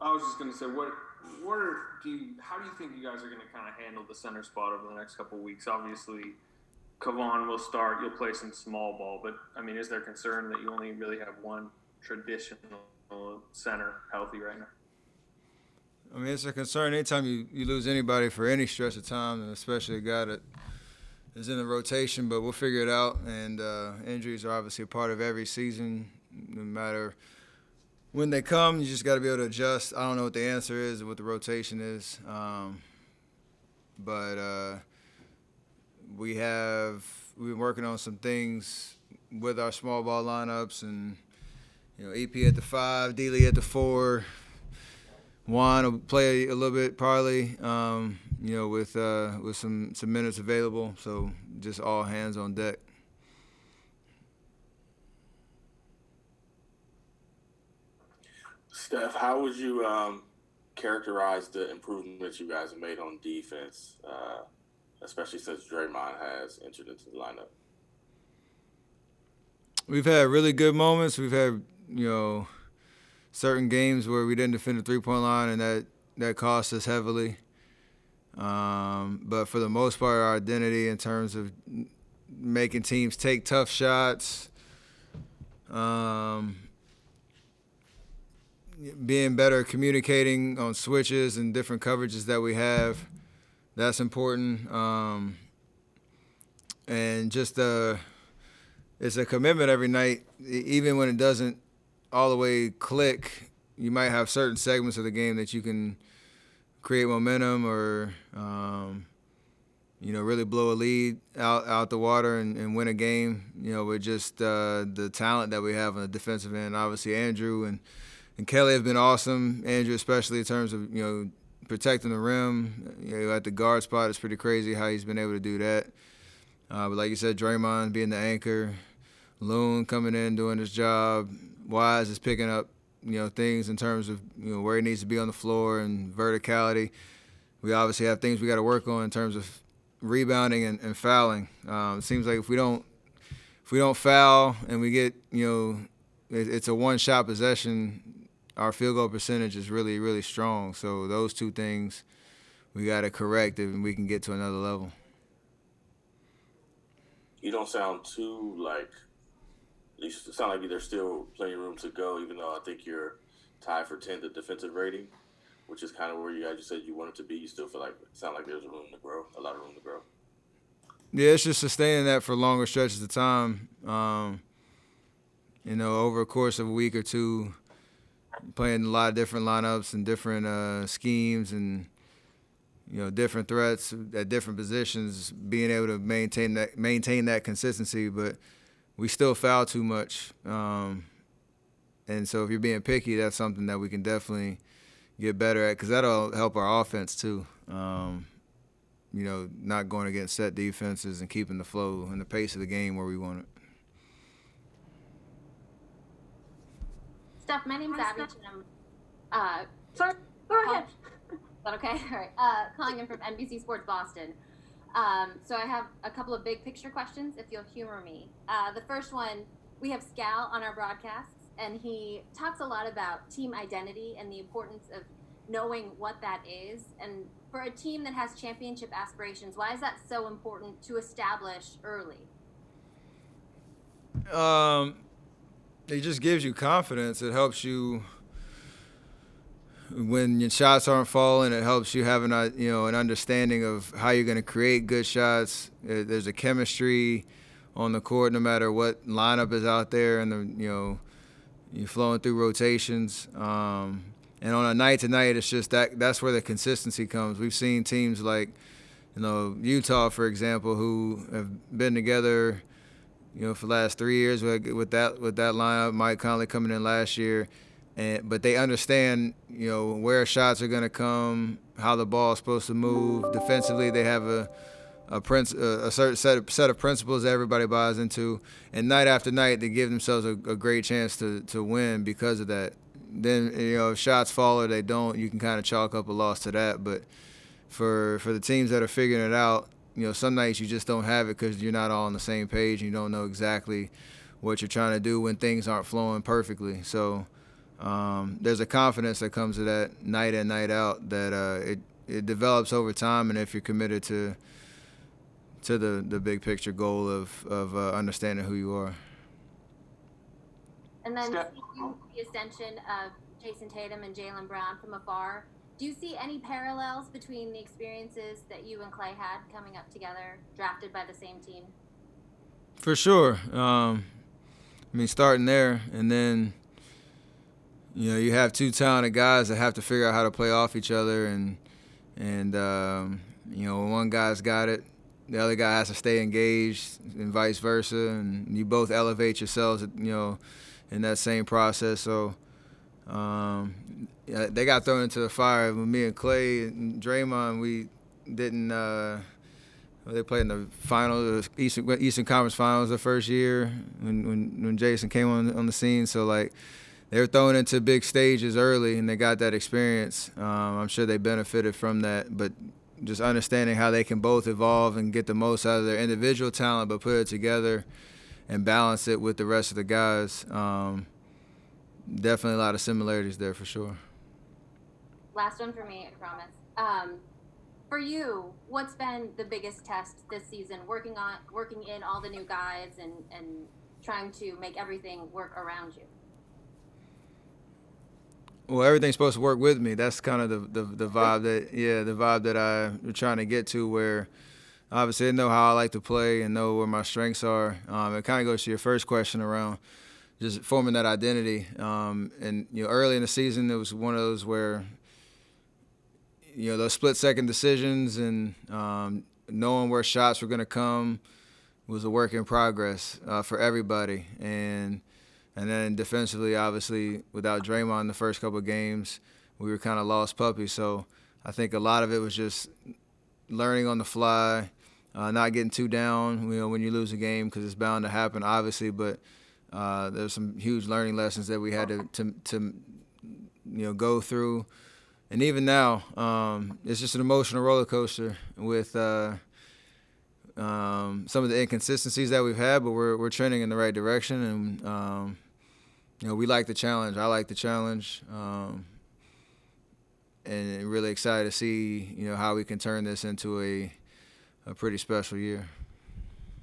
I was just gonna say, how do you think you guys are gonna kind of handle the center spot over the next couple of weeks? Obviously, Kavon will start. You'll play some small ball, but I mean, is there concern that you only really have one traditional center healthy right now? I mean, it's a concern anytime you lose anybody for any stretch of time, and especially a guy that is in the rotation. But we'll figure it out. And injuries are obviously a part of every season, no matter when they come. You just got to be able to adjust. I don't know what the answer is, what the rotation is, but we've been working on some things with our small ball lineups, and EP at the 5, D-Lee at the 4. Juan will play a little bit probably, with some minutes available. So just all hands on deck. Steph, how would you characterize the improvements you guys have made on defense, especially since Draymond has entered into the lineup? We've had really good moments. We've had, certain games where we didn't defend the three-point line, and that cost us heavily. But for the most part, our identity in terms of making teams take tough shots, being better communicating on switches and different coverages that we have, that's important. And just it's a commitment every night, even when it doesn't all the way click. You might have certain segments of the game that you can create momentum or really blow a lead out the water and win a game, with just the talent that we have on the defensive end. Obviously Andrew and Kelly have been awesome. Andrew especially in terms of protecting the rim. At the guard spot, it's pretty crazy how he's been able to do that. But like you said, Draymond being the anchor, Loon coming in doing his job, Wise is picking up things in terms of where he needs to be on the floor and verticality. We obviously have things we got to work on in terms of rebounding and fouling. It seems like if we don't foul and we get it's a one-shot possession, our field goal percentage is really, really strong. So those two things we got to correct and we can get to another level. You don't sound too you sound like there's still plenty of room to go, even though I think you're tied for 10th in defensive rating, which is kind of where you guys just said you wanted to be. You still sound like there's room to grow, a lot of room to grow. Yeah, it's just sustaining that for longer stretches of time. Over a course of a week or two, playing a lot of different lineups and different schemes and different threats at different positions, being able to maintain that consistency. But we still foul too much, and so if you're being picky, that's something that we can definitely get better at, because that'll help our offense too. Not going against set defenses and keeping the flow and the pace of the game where we want it. Steph, my name's Abby, and I'm Sorry, go ahead. is that okay? All right. Calling in from NBC Sports Boston. So I have a couple of big picture questions, if you'll humor me. The first one, we have Scal on our broadcasts, and he talks a lot about team identity and the importance of knowing what that is. And for a team that has championship aspirations, why is that so important to establish early? It just gives you confidence. It helps you when your shots aren't falling. It helps you have an understanding of how you're going to create good shots. There's a chemistry on the court no matter what lineup is out there, and you're flowing through rotations. And on a night to night, it's just that's where the consistency comes. We've seen teams like Utah, for example, who have been together for the last 3 years with that lineup. Mike Conley coming in last year. But they understand, where shots are going to come, how the ball is supposed to move. Defensively, they have a certain set of principles that everybody buys into. And night after night, they give themselves a great chance to win because of that. Then, if shots fall or they don't, you can kind of chalk up a loss to that. But for the teams that are figuring it out, some nights you just don't have it because you're not all on the same page. And you don't know exactly what you're trying to do when things aren't flowing perfectly. So there's a confidence that comes to that night in, night out that it develops over time, and if you're committed to the big picture goal of understanding who you are. And then seeing the ascension of Jason Tatum and Jaylen Brown from afar, do you see any parallels between the experiences that you and Klay had coming up together, drafted by the same team? For sure. Starting there, and then you have two talented guys that have to figure out how to play off each other, and when one guy's got it, the other guy has to stay engaged, and vice versa, and you both elevate yourselves, in that same process. So they got thrown into the fire with me and Klay and Draymond. We didn't. They played in the finals, Eastern Conference Finals, the first year when Jason came on the scene. So they were thrown into big stages early, and they got that experience. I'm sure they benefited from that, but just understanding how they can both evolve and get the most out of their individual talent, but put it together and balance it with the rest of the guys. Definitely a lot of similarities there for sure. Last one for me, I promise. For you, what's been the biggest test this season, working in all the new guys and trying to make everything work around you? Well, everything's supposed to work with me. That's kind of the vibe that I'm trying to get to, where obviously I know how I like to play and know where my strengths are. It kind of goes to your first question around just forming that identity. And early in the season, it was one of those where those split-second decisions and knowing where shots were going to come was a work in progress for everybody. And then defensively, obviously, without Draymond the first couple of games, we were kind of lost puppies. So I think a lot of it was just learning on the fly, not getting too down, when you lose a game, because it's bound to happen, obviously. But there's some huge learning lessons that we had to go through. And even now, it's just an emotional roller coaster with some of the inconsistencies that we've had, but we're trending in the right direction, and we like the challenge. I like the challenge, and really excited to see how we can turn this into a pretty special year.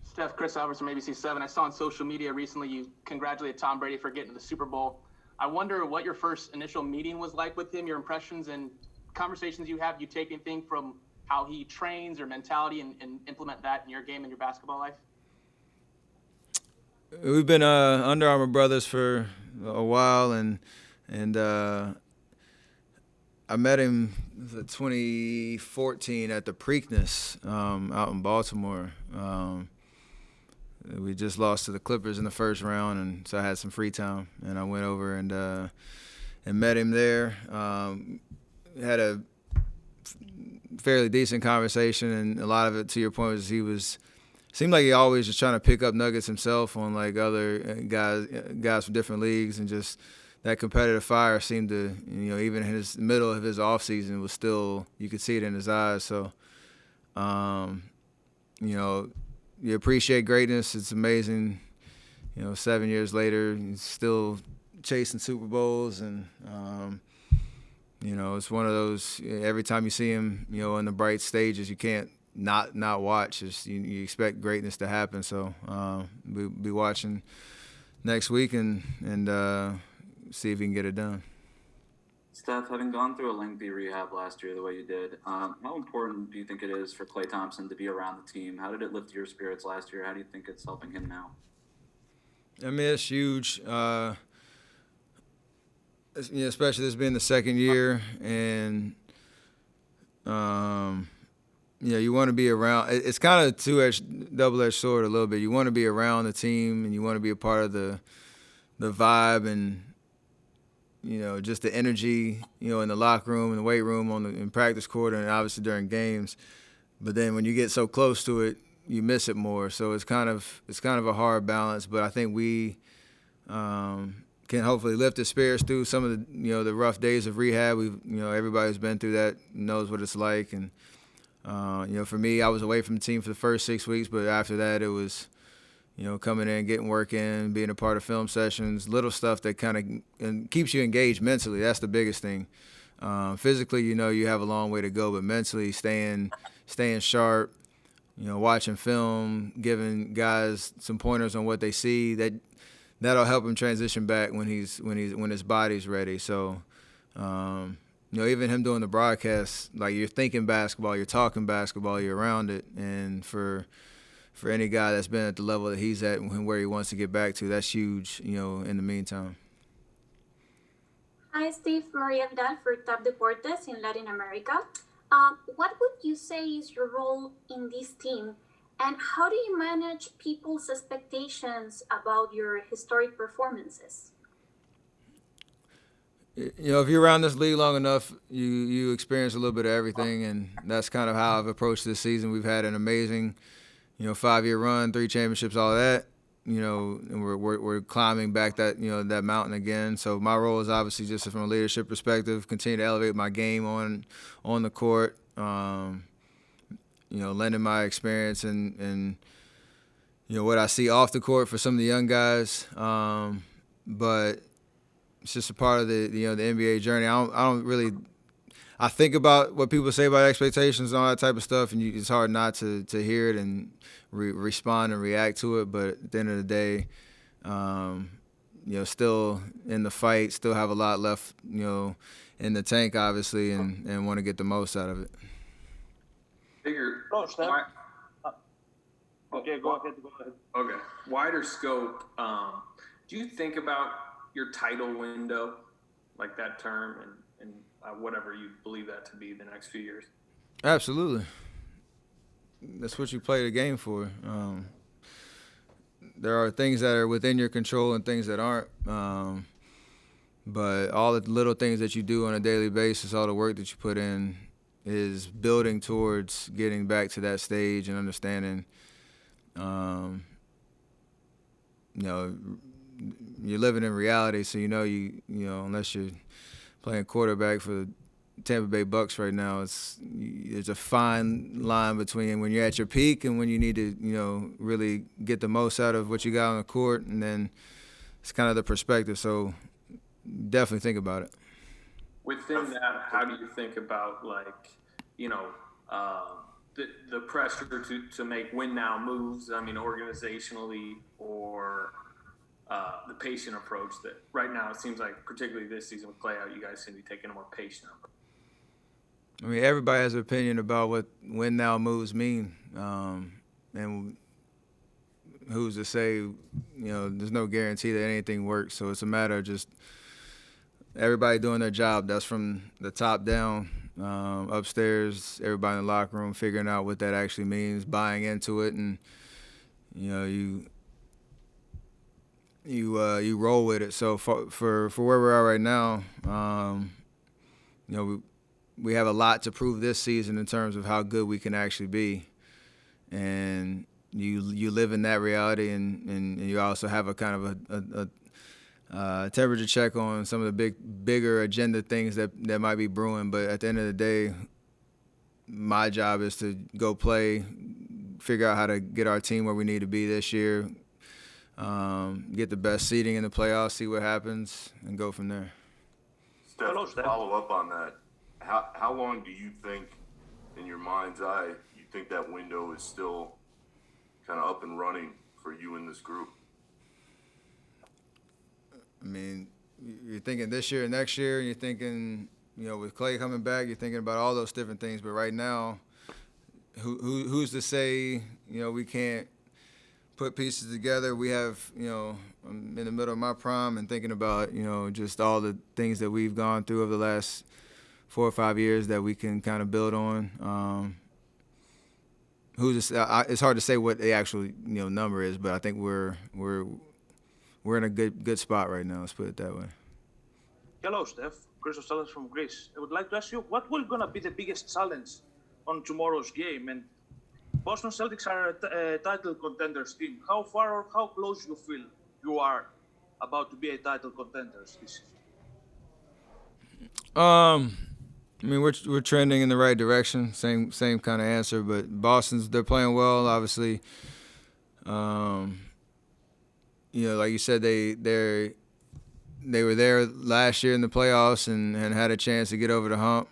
Steph, Chris Alvarez from ABC7. I saw on social media recently you congratulated Tom Brady for getting to the Super Bowl. I wonder what your first initial meeting was like with him, your impressions and conversations you have. You take anything from how he trains or mentality and implement that in your game and your basketball life? We've been Under Armour brothers for a while, and I met him in 2014 at the Preakness out in Baltimore. We just lost to the Clippers in the first round, and so I had some free time, and I went over and met him there. Had a fairly decent conversation, and a lot of it, to your point, was seemed like he always was trying to pick up nuggets himself on other guys from different leagues, and just that competitive fire seemed to, even in his middle of his off season, was still, you could see it in his eyes. So, you appreciate greatness. It's amazing. 7 years later, he's still chasing Super Bowls, and it's one of those. Every time you see him, in the bright stages, you can't not watch. You expect greatness to happen. So we'll be watching next week and see if we can get it done. Steph, having gone through a lengthy rehab last year the way you did, how important do you think it is for Klay Thompson to be around the team? How did it lift your spirits last year? How do you think it's helping him now? I mean, it's huge, especially this being the second year, and you want to be around. It's kind of double-edged sword a little bit. You want to be around the team, and you want to be a part of the vibe, and just the energy, in the locker room, in the weight room, in practice court, and obviously during games. But then when you get so close to it, you miss it more. So it's kind of a hard balance. But I think we can hopefully lift the spirits through some of the the rough days of rehab. Everybody who's been through that knows what it's like. And for me, I was away from the team for the first 6 weeks, but after that, it was coming in, getting work in, being a part of film sessions, little stuff that kind of keeps you engaged mentally. That's the biggest thing. Physically, you have a long way to go, but mentally staying sharp, watching film, giving guys some pointers on what they see, that'll help him transition back when his body's ready. So, even him doing the broadcast, like you're thinking basketball, you're talking basketball, you're around it, and for any guy that's been at the level that he's at and where he wants to get back to, that's huge, in the meantime. Hi, Steve. Maria Vidal for Top Deportes in Latin America. What would you say is your role in this team, and how do you manage people's expectations about your historic performances? If you're around this league long enough, you experience a little bit of everything, and that's kind of how I've approached this season. We've had an amazing, 5-year run, 3 championships, all that. And we're climbing back that mountain again. So my role is obviously just from a leadership perspective, continue to elevate my game on the court. Lending my experience and what I see off the court for some of the young guys. But it's just a part of the NBA journey. I think about what people say about expectations and all that type of stuff, and it's hard not to hear it and respond and react to it. But at the end of the day, still in the fight, still have a lot left, in the tank, obviously, and want to get the most out of it. Bigger. Oh, Steph. Okay, go ahead. Okay. Wider scope. Do you think about your title window, like that term, and whatever you believe that to be the next few years? Absolutely. That's what you play the game for. There are things that are within your control and things that aren't. But all the little things that you do on a daily basis, all the work that you put in, is building towards getting back to that stage and understanding, you're living in reality, so unless you're playing quarterback for the Tampa Bay Bucks right now, there's a fine line between when you're at your peak and when you need to, really get the most out of what you got on the court, and then it's kind of the perspective. So definitely think about it. Within that, how do you think about the pressure to make win now moves? I mean, organizationally, or the patient approach that right now it seems like, particularly this season with Klay out, you guys seem to be taking a more patient approach. I mean, everybody has an opinion about what win now moves mean, and who's to say? There's no guarantee that anything works. So it's a matter of just everybody doing their job. That's from the top down, upstairs, everybody in the locker room figuring out what that actually means, buying into it, and you roll with it. So for where we're at right now, we have a lot to prove this season in terms of how good we can actually be, and you live in that reality, and you also have a kind of a temperature check on some of the bigger agenda things that might be brewing. But at the end of the day, my job is to go play, figure out how to get our team where we need to be this year, get the best seeding in the playoffs, see what happens, and go from there. Hello, Steph, to Steph. follow up on that, how long do you think, in your mind's eye, you think that window is still kind of up and running for you in this group? I mean, you're thinking this year and next year, and you're thinking, with Klay coming back, you're thinking about all those different things. But right now, who's to say, we can't put pieces together? We have, I'm in the middle of my prime and thinking about, just all the things that we've gone through over the last 4 or 5 years that we can kind of build on. It's hard to say what the actual, number is, but I think we're in a good spot right now. Let's put it that way. Hello, Steph. Christos from Greece. I would like to ask you, what will gonna be the biggest challenge on tomorrow's game? And Boston Celtics are a title contenders team. How far or how close you feel you are about to be a title contenders this season? I mean, we're trending in the right direction. Same kind of answer, but they're playing well, obviously. like you said, they were there last year in the playoffs and had a chance to get over the hump.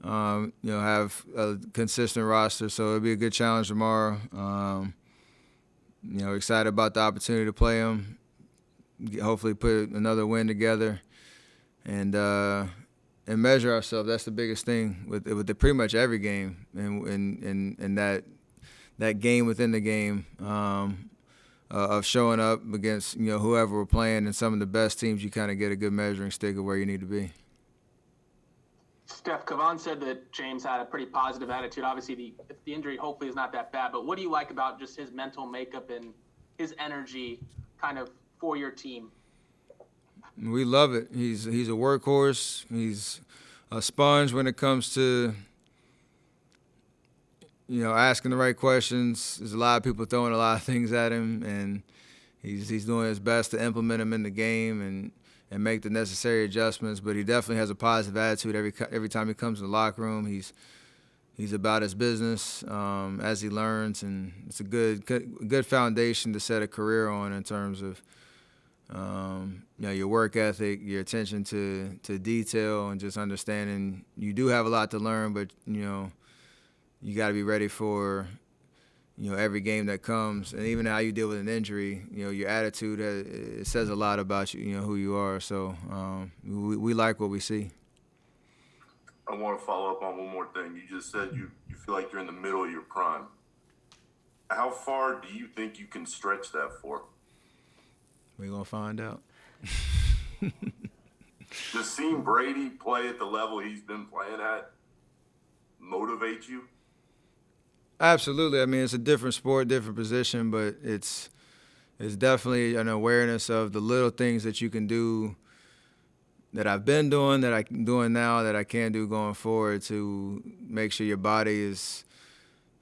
Have a consistent roster, so it'll be a good challenge tomorrow. Excited about the opportunity to play them. Hopefully, put another win together, and measure ourselves. That's the biggest thing with pretty much every game, and that game within the game. Of showing up against whoever we're playing and some of the best teams, you kind of get a good measuring stick of where you need to be. Steph, Kevon said that James had a pretty positive attitude. Obviously, the injury hopefully is not that bad, but what do you like about just his mental makeup and his energy kind of for your team? We love it. He's a workhorse. He's a sponge when it comes to asking the right questions. There's a lot of people throwing a lot of things at him, and he's doing his best to implement them in the game and make the necessary adjustments. But he definitely has a positive attitude every time he comes in the locker room. He's about his business as he learns, and it's a good foundation to set a career on in terms of your work ethic, your attention to detail, and just understanding you do have a lot to learn, but you got to be ready for, every game that comes, and even how you deal with an injury. Your attitude it says a lot about you, who you are. So we like what we see. I want to follow up on one more thing. You just said you feel like you're in the middle of your prime. How far do you think you can stretch that for? We're gonna find out. Does seeing Brady play at the level he's been playing at motivate you? Absolutely. I mean, it's a different sport, different position, but it's definitely an awareness of the little things that you can do that I've been doing, that I'm doing now, that I can do going forward to make sure your body is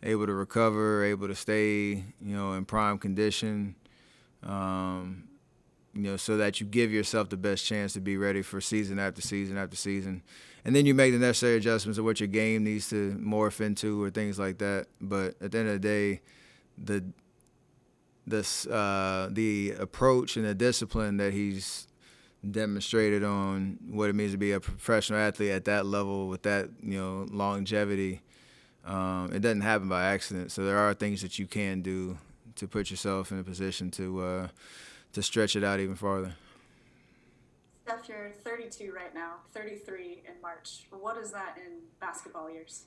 able to recover, able to stay, in prime condition, so that you give yourself the best chance to be ready for season after season after season. And then you make the necessary adjustments of what your game needs to morph into or things like that. But at the end of the day, the approach and the discipline that he's demonstrated on what it means to be a professional athlete at that level with that longevity, it doesn't happen by accident. So there are things that you can do to put yourself in a position to stretch it out even farther. Steph, you're 32 right now, 33 in March. What is that in basketball years?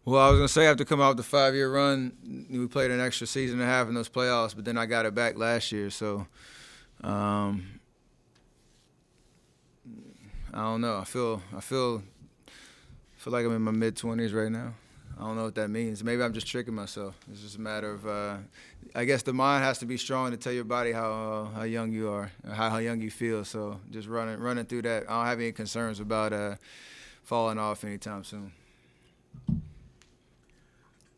Well, I was going to say after coming off the 5-year run, we played an extra season and a half in those playoffs, but then I got it back last year. So I don't know. I feel like I'm in my mid-20s right now. I don't know what that means. Maybe I'm just tricking myself. It's just a matter of, I guess the mind has to be strong to tell your body how young you are, how young you feel. So just running through that. I don't have any concerns about falling off anytime soon.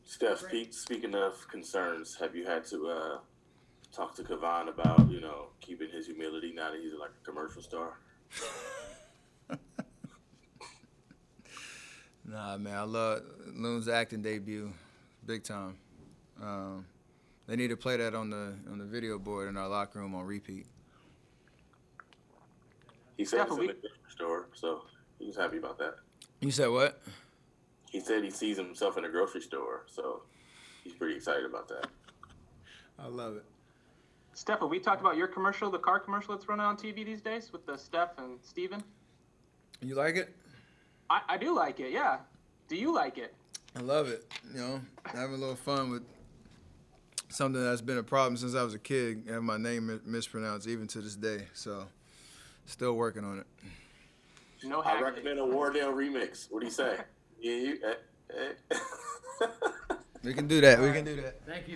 Steph, speaking of concerns, have you had to talk to Kevon about, keeping his humility now that he's like a commercial star? Nah, man, I love Loon's acting debut, big time. They need to play that on the video board in our locker room on repeat. He said it's in the grocery store, so he was happy about that. You said what? He said he sees himself in a grocery store, so he's pretty excited about that. I love it. Steph, have we talked about your commercial, the car commercial that's running on TV these days with the Steph and Steven? You like it? I do like it, yeah. Do you like it? I love it. Having a little fun with something that's been a problem since I was a kid, having my name mispronounced even to this day. So, still working on it. No I recommend a Wardale remix. What do you say? Yeah, We can do that. We can do that. Thank you.